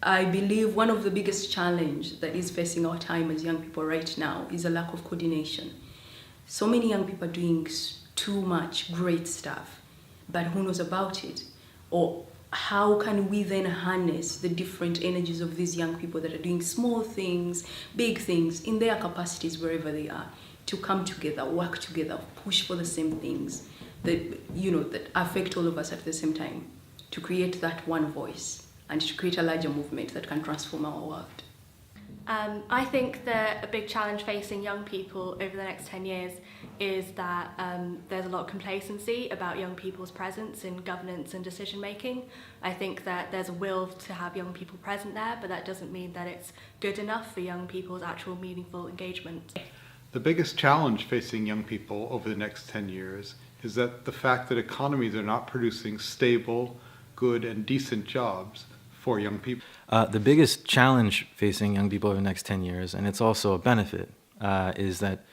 I believe one of the biggest challenge that is facing our time as young people right now is a lack of coordination. So many young people are doing too much great stuff, but who knows about it? Or how can we then harness the different energies of these young people that are doing small things, big things, in their capacities wherever they are, to come together, work together, push for the same things that affect all of us at the same time, to create that one voice and to create a larger movement that can transform our world. I think that a big challenge facing young people over the next 10 years is that there's a lot of complacency about young people's presence in governance and decision making. I think that there's a will to have young people present there, but that doesn't mean that it's good enough for young people's actual meaningful engagement. The biggest challenge facing young people over the next 10 years is that the fact that economies are not producing stable, good, and decent jobs for young people. The biggest challenge facing young people over the next 10 years, and it's also a benefit, is that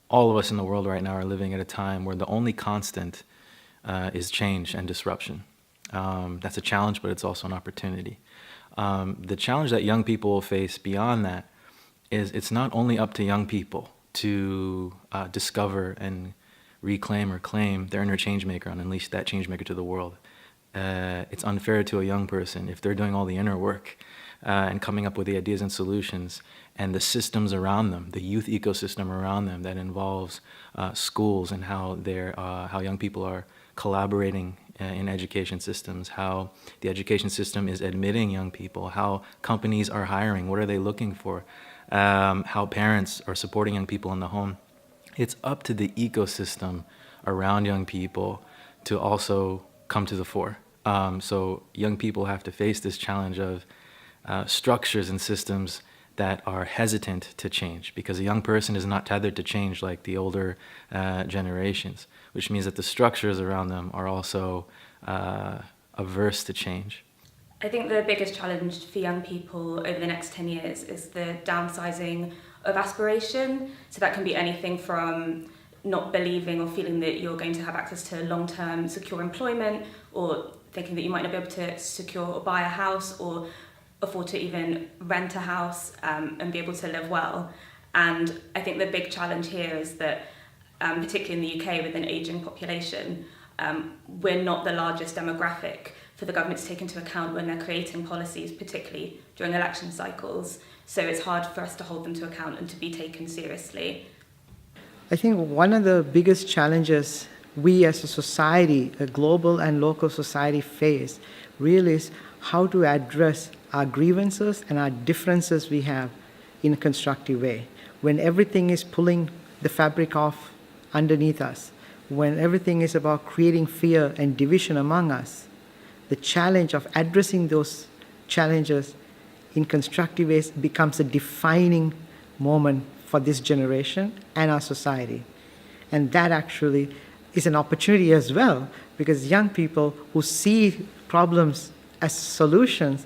all of us in the world right now are living at a time where the only constant is change and disruption. That's a challenge, but it's also an opportunity. The challenge that young people will face beyond that is it's not only up to young people to discover and reclaim or claim their inner change maker and unleash that change maker to the world. It's unfair to a young person if they're doing all the inner work and coming up with the ideas and solutions, and the systems around them, the youth ecosystem around them that involves schools and how young people are collaborating in education systems, how the education system is admitting young people, how companies are hiring, what are they looking for, how parents are supporting young people in the home. It's up to the ecosystem around young people to also come to the fore. So young people have to face this challenge of structures and systems that are hesitant to change, because a young person is not tethered to change like the older generations, which means that the structures around them are also averse to change. I think the biggest challenge for young people over the next 10 years is the downsizing of aspiration. So that can be anything from not believing or feeling that you're going to have access to long-term secure employment, or thinking that you might not be able to secure or buy a house or afford to even rent a house and be able to live well. And I think the big challenge here is that, particularly in the UK with an ageing population, we're not the largest demographic for the government to take into account when they're creating policies, particularly during election cycles. So it's hard for us to hold them to account and to be taken seriously. I think one of the biggest challenges we as a society, a global and local society, face really is how to address our grievances and our differences we have in a constructive way. When everything is pulling the fabric off underneath us, when everything is about creating fear and division among us, the challenge of addressing those challenges in constructive ways becomes a defining moment for this generation and our society. And that actually is an opportunity as well, because young people who see problems as solutions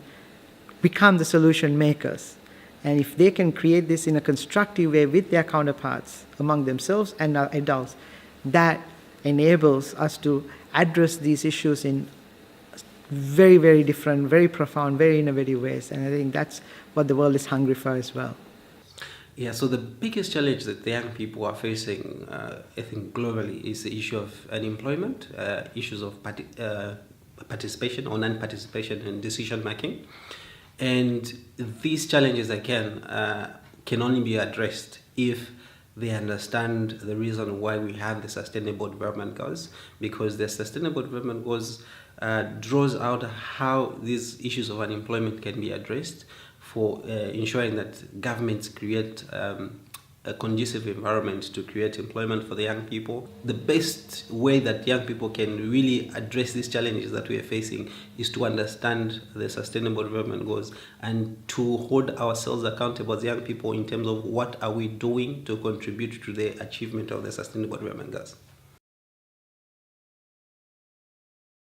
become the solution makers. And if they can create this in a constructive way with their counterparts among themselves and our adults, that enables us to address these issues in very, very different, very profound, very innovative ways. And I think that's what the world is hungry for as well. Yeah, so the biggest challenge that the young people are facing, I think globally, is the issue of unemployment, issues of participation or non-participation in decision making. And these challenges, again, can only be addressed if they understand the reason why we have the Sustainable Development Goals, because the Sustainable Development Goals draws out how these issues of unemployment can be addressed for ensuring that governments create a conducive environment to create employment for the young people. The best way that young people can really address these challenges that we are facing is to understand the Sustainable Development Goals and to hold ourselves accountable as young people in terms of what are we doing to contribute to the achievement of the Sustainable Development Goals.